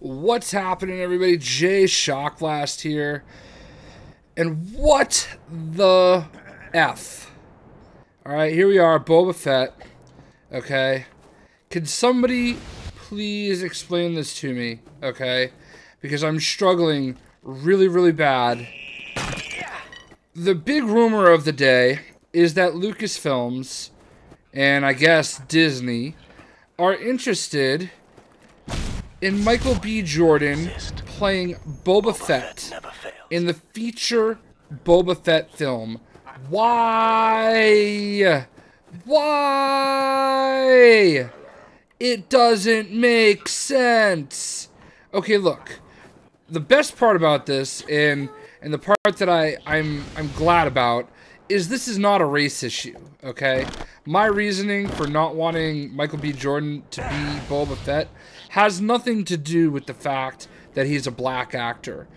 What's happening, everybody? Jay Shockblast here. And what the F? Alright, here we are, Boba Fett. Okay. Can somebody please explain this to me? Okay. Because I'm struggling really bad. The big rumor of the day is that Lucasfilms, and I guess Disney, are interested in Michael B. Jordan playing Boba Fett in the feature Boba Fett film. Why? Why? It doesn't make sense. Okay, look. The best part about this, and the part that I'm glad about, is this is not a race issue, okay? My reasoning for not wanting Michael B. Jordan to be Boba Fett has nothing to do with the fact that he's a black actor.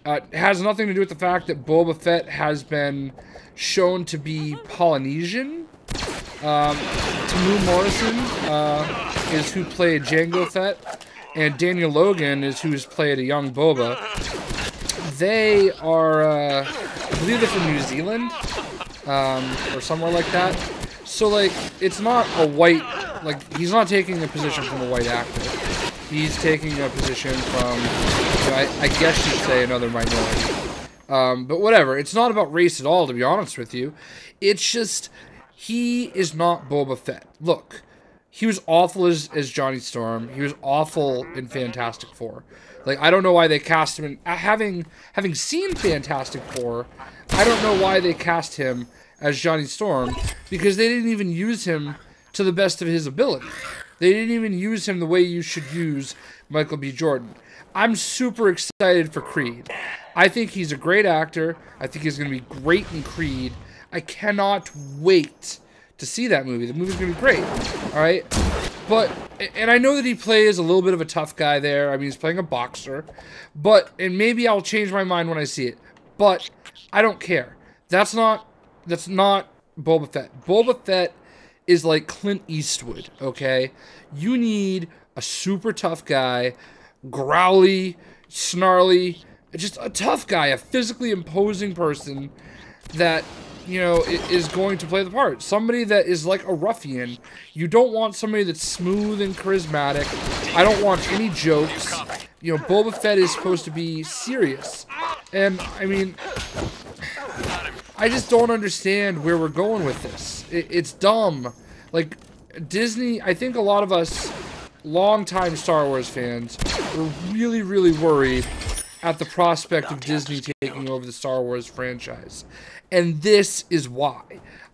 It has nothing to do with the fact that Boba Fett has been shown to be Polynesian. Tamu Morrison is who played Jango Fett, and Daniel Logan is who's played a young Boba. They are, I believe they're from New Zealand, or somewhere like that. So, like, it's not a white, like, he's not taking a position from a white actor. He's taking a position from, you know, I guess you'd say another minority. But whatever, it's not about race at all, to be honest with you. It's just, he is not Boba Fett. Look, he was awful as Johnny Storm. He was awful in Fantastic Four. Like, I don't know why they cast him in, having seen Fantastic Four, I don't know why they cast him as Johnny Storm, because they didn't even use him to the best of his ability. They didn't even use him the way you should use Michael B. Jordan. I'm super excited for Creed. I think he's a great actor. I think he's going to be great in Creed. I cannot wait to see that movie. The movie's going to be great. Alright? But, and I know that he plays a little bit of a tough guy there. I mean, he's playing a boxer. But, and maybe I'll change my mind when I see it. But, I don't care. That's not Boba Fett. Boba Fett is like Clint Eastwood, okay? You need a super tough guy, growly, snarly, just a tough guy, a physically imposing person that, you know, is going to play the part. Somebody that is like a ruffian. You don't want somebody that's smooth and charismatic. I don't want any jokes. You know, Boba Fett is supposed to be serious. And, I mean, I just don't understand where we're going with this. It's dumb. Like, Disney, I think a lot of us longtime Star Wars fans were really worried at the prospect of Disney taking over the Star Wars franchise. And this is why.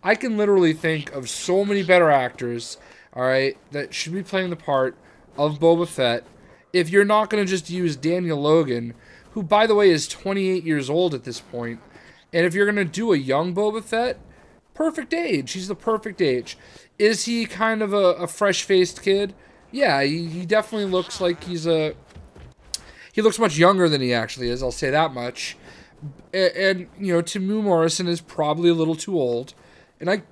I can literally think of so many better actors, alright, that should be playing the part of Boba Fett if you're not going to just use Daniel Logan, who, by the way, is 28 years old at this point. And if you're going to do a young Boba Fett, perfect age. He's the perfect age. Is he kind of a fresh-faced kid? Yeah, he definitely looks like he's a... He looks much younger than he actually is, I'll say that much. And you know, Tamu Morrison is probably a little too old. And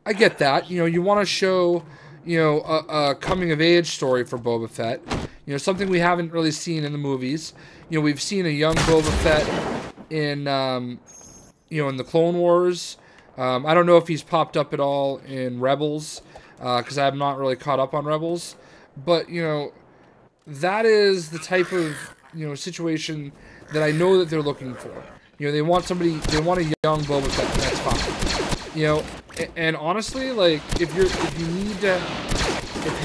I get that. You know, you want to show, you know, a coming-of-age story for Boba Fett. You know, something we haven't really seen in the movies. You know, we've seen a young Boba Fett in... you know, in the Clone Wars. I don't know if he's popped up at all in Rebels, because I have not really caught up on Rebels. But, you know, that is the type of, you know, situation that I know that they're looking for. You know, they want a young Boba Fett, and that's fine. You know, and honestly, like, if you're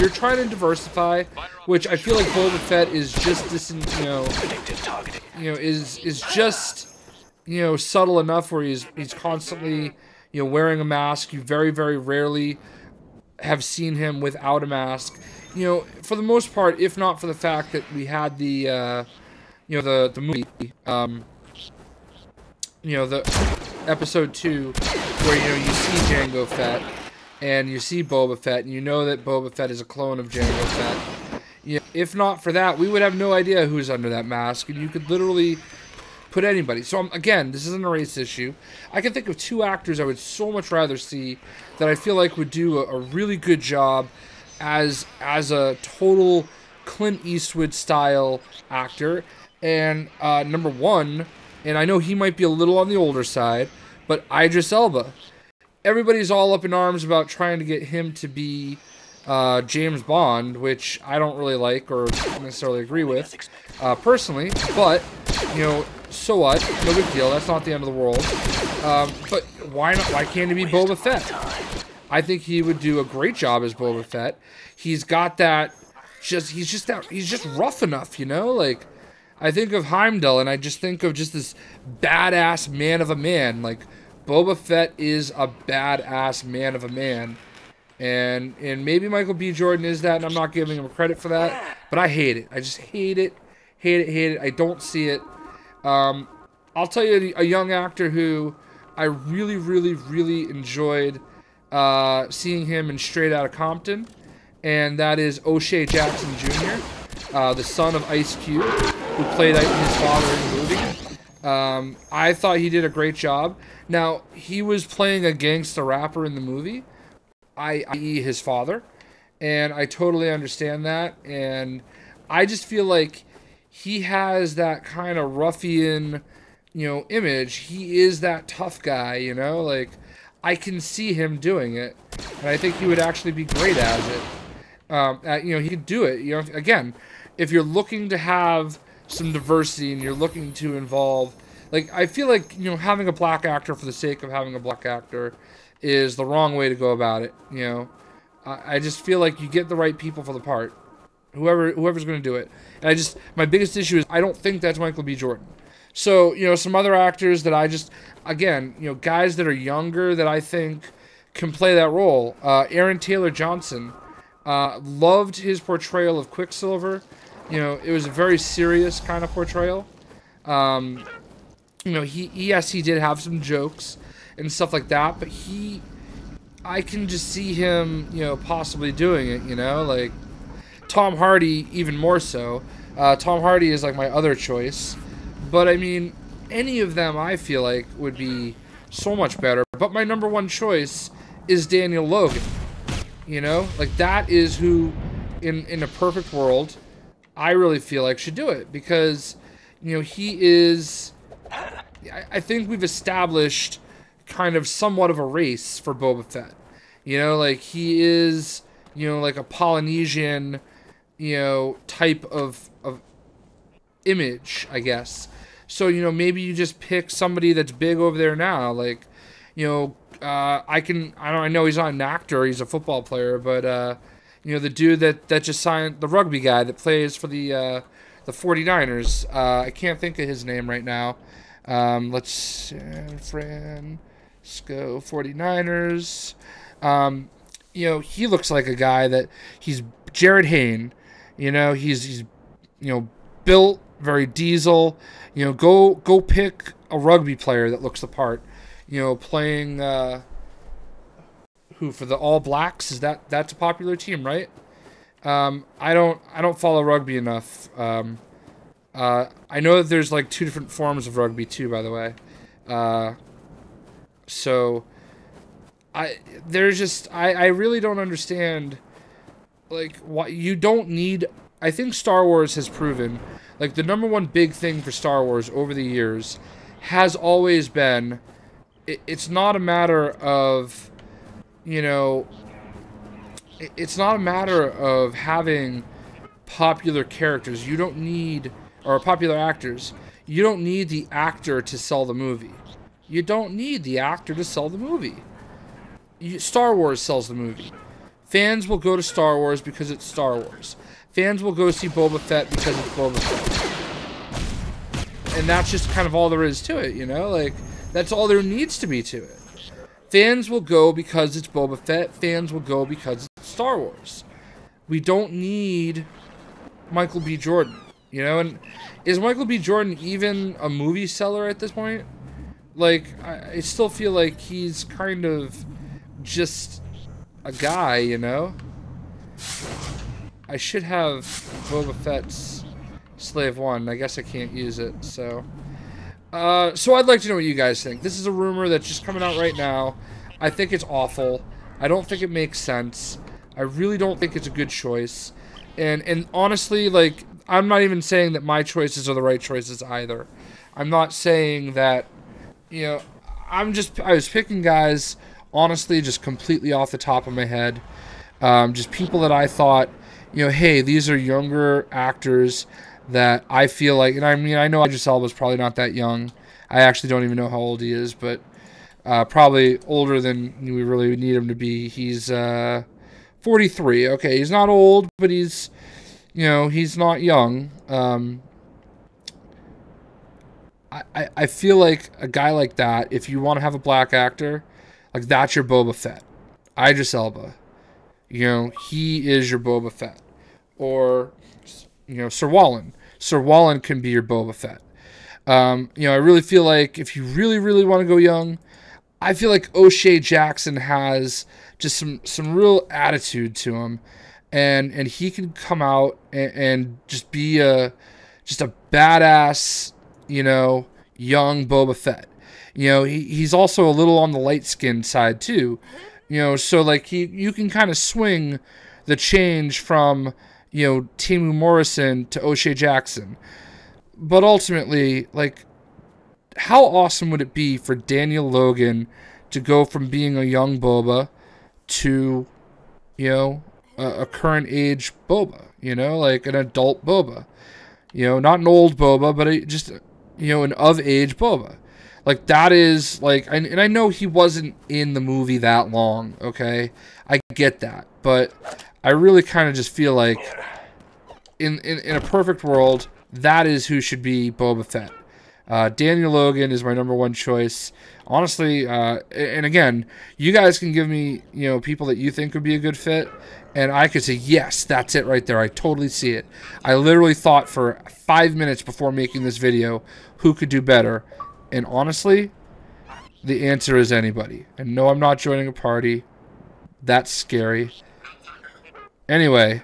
trying to diversify, which I feel like Boba Fett is just this, is just, you know, subtle enough where he's constantly, you know, wearing a mask. You very rarely have seen him without a mask. You know, for the most part, if not for the fact that we had the, you know, the movie, you know, the episode 2, where, you know, you see Jango Fett and you see Boba Fett, and you know that Boba Fett is a clone of Jango Fett. You know, if not for that, we would have no idea who's under that mask, and you could literally put anybody. So, again, this isn't a race issue. I can think of 2 actors I would so much rather see that I feel like would do a really good job as a total Clint Eastwood style actor. And number one, and I know he might be a little on the older side, but Idris Elba. Everybody's all up in arms about trying to get him to be James Bond, which I don't really like or necessarily agree with personally, but, you know, so what? No big deal. That's not the end of the world. But why not? Why can't he be Boba Fett? I think he would do a great job as Boba Fett. He's got that, he's just rough enough, you know? Like, I think of Heimdall, and I just think of just this badass man of a man. Like, Boba Fett is a badass man of a man. And maybe Michael B. Jordan is that, and I'm not giving him credit for that. But I hate it. I just hate it. Hate it. I don't see it. I'll tell you a young actor who I really, really, really enjoyed seeing him in Straight Outta Compton, and that is O'Shea Jackson Jr., the son of Ice Cube, who played his father in the movie. I thought he did a great job. Now, he was playing a gangster rapper in the movie, i.e. his father, and I totally understand that, and I just feel like he has that kind of ruffian, you know, image. He is that tough guy, you know, like, I can see him doing it, and I think he would actually be great as it. You know, he could do it, you know, again, if you're looking to have some diversity and you're looking to involve, like, I feel like, you know, having a black actor for the sake of having a black actor is the wrong way to go about it, you know. I just feel like you get the right people for the part. Whoever's going to do it. And my biggest issue is I don't think that's Michael B. Jordan. So, you know, some other actors that again, you know, guys that are younger that I think can play that role. Aaron Taylor Johnson, loved his portrayal of Quicksilver. You know, it was a very serious kind of portrayal. You know, he did have some jokes and stuff like that, but I can just see him, you know, possibly doing it, you know, like Tom Hardy even more so. Tom Hardy is like my other choice, but I mean, any of them I feel like would be so much better, but my number one choice is Daniel Logan, you know, like that is who in a perfect world I really feel like should do it, because, you know, he is, I think we've established kind of somewhat of a race for Boba Fett. You know, like he is, you know, like a Polynesian, you know, type of image, I guess. So, you know, maybe you just pick somebody that's big over there now. Like, you know, I know he's not an actor, he's a football player, but, you know, the dude that just signed, the rugby guy that plays for the 49ers, I can't think of his name right now. Let's San Francisco 49ers. You know, he looks like a guy that he's Jared Hayne. You know, he's you know, built very diesel. You know, go pick a rugby player that looks the part. You know, playing who for the All Blacks, that's a popular team, right? I don't follow rugby enough. I know that there's like 2 different forms of rugby too, by the way. So I really don't understand, like, why you don't need. I think Star Wars has proven, like, the number one big thing for Star Wars over the years has always been, it's not a matter of, you know, it's not a matter of having popular characters. You don't need, or popular actors. You don't need the actor to sell the movie. You don't need the actor to sell the movie. Star Wars sells the movie. Fans will go to Star Wars because it's Star Wars. Fans will go see Boba Fett because it's Boba Fett. And that's just kind of all there is to it, you know? Like, that's all there needs to be to it. Fans will go because it's Boba Fett. Fans will go because it's Star Wars. We don't need Michael B. Jordan, you know? And is Michael B. Jordan even a movie seller at this point? Like, I still feel like he's kind of just a guy, you know? I should have Boba Fett's Slave 1. I guess I can't use it, so. So I'd like to know what you guys think. This is a rumor that's just coming out right now. I think it's awful. I don't think it makes sense. I really don't think it's a good choice. And honestly, like, I'm not even saying that my choices are the right choices either. I'm not saying that, you know, I was picking guys, honestly, just completely off the top of my head. Just people that I thought, you know, hey, these are younger actors that I feel like, and I mean, I know Idris Elba's probably not that young. I actually don't even know how old he is, but probably older than we really need him to be. He's 43. Okay, he's not old, but he's, you know, he's not young. I feel like a guy like that, if you want to have a black actor, like, that's your Boba Fett. Idris Elba. You know, he is your Boba Fett. Or, you know, Sir Wallen. Sir Wallen can be your Boba Fett. You know, I really feel like if you really, really want to go young, I feel like O'Shea Jackson has just some real attitude to him. And he can come out and just be just a badass, you know, young Boba Fett. You know, he's also a little on the light-skinned side too. You know, so like you can kind of swing the change from, you know, Temu Morrison to O'Shea Jackson. But ultimately, like, how awesome would it be for Daniel Logan to go from being a young Boba to, you know, a current age Boba, you know, like an adult Boba. You know, not an old Boba, but just, you know, an of-age Boba. Like, that is, like, and I know he wasn't in the movie that long, okay? I get that. But I really kind of just feel like, in a perfect world, that is who should be Boba Fett. Daniel Logan is my #1 choice. Honestly, and again, you guys can give me, you know, people that you think would be a good fit, and I could say, yes, that's it right there. I totally see it. I literally thought for 5 minutes before making this video who could do better. And honestly, the answer is anybody. And no, I'm not joining a party. That's scary. Anyway,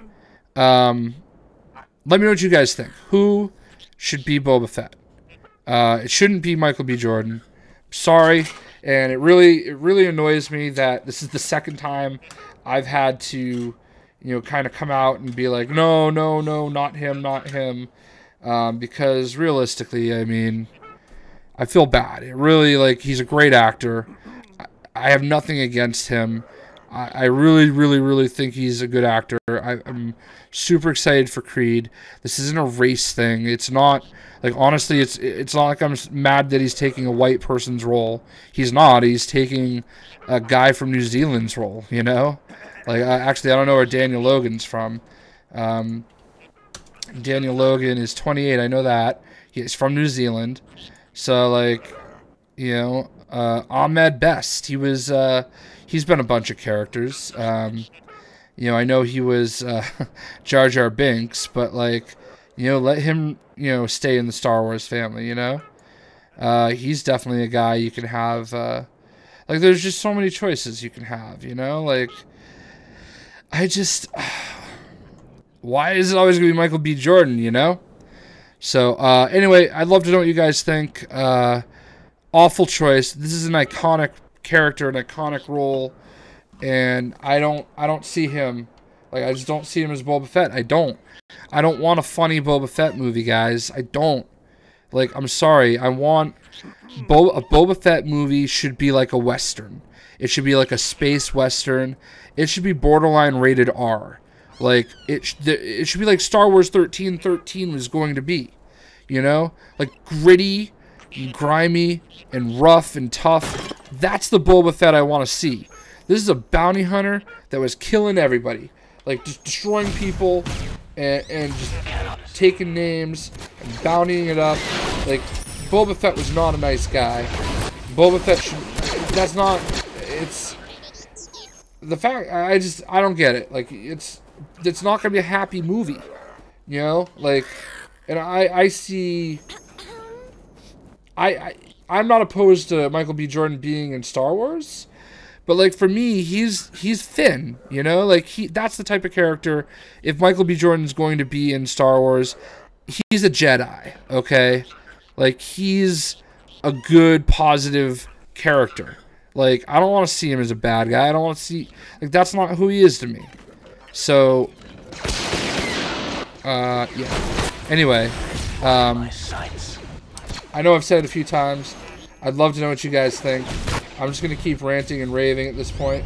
let me know what you guys think. Who should be Boba Fett? It shouldn't be Michael B. Jordan. Sorry, and it really annoys me that this is the second time I've had to, you know, kind of come out and be like, no, not him, because realistically, I mean, I feel bad. It really, like, he's a great actor. I have nothing against him. I really think he's a good actor. I'm super excited for Creed. This isn't a race thing. It's not, like, honestly, it's not like I'm mad that he's taking a white person's role. He's not. He's taking a guy from New Zealand's role, you know? Like, actually, I don't know where Daniel Logan's from. Daniel Logan is 28. I know that. He's from New Zealand. So, like, you know, Ahmed Best, he's been a bunch of characters. You know, I know he was Jar Jar Binks, but, like, you know, let him, you know, stay in the Star Wars family, you know? He's definitely a guy you can have, like, there's just so many choices you can have, you know? Like, why is it always going to be Michael B. Jordan, you know? So, anyway, I'd love to know what you guys think. Awful choice. This is an iconic character, an iconic role, and I don't see him. Like, I just don't see him as Boba Fett. I don't want a funny Boba Fett movie, guys. I don't. Like, I'm sorry. I want a Boba Fett movie should be like a Western. It should be like a space Western. It should be borderline rated R. Like, it should be like Star Wars 1313 was going to be. You know? Like, gritty and grimy and rough and tough. That's the Boba Fett I want to see. This is a bounty hunter that was killing everybody. Like, just destroying people and just taking names and bountying it up. Like, Boba Fett was not a nice guy. Boba Fett should... That's not... It's... The fact... I don't get it. Like, it's not going to be a happy movie. You know? Like... And I see... I'm not opposed to Michael B. Jordan being in Star Wars, but, like, for me, he's Finn, you know? Like, that's the type of character, if Michael B. Jordan's going to be in Star Wars, he's a Jedi, okay? Like, he's a good, positive character. Like, I don't want to see him as a bad guy. I don't want to see... Like, that's not who he is to me. So... Yeah. Anyway, I know I've said it a few times. I'd love to know what you guys think. I'm just going to keep ranting and raving at this point.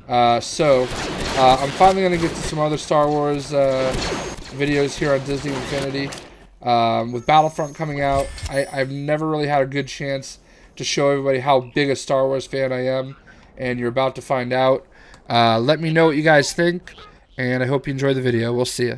I'm finally going to get to some other Star Wars videos here on Disney Infinity. With Battlefront coming out, I've never really had a good chance to show everybody how big a Star Wars fan I am, and you're about to find out. Let me know what you guys think, and I hope you enjoy the video. We'll see ya.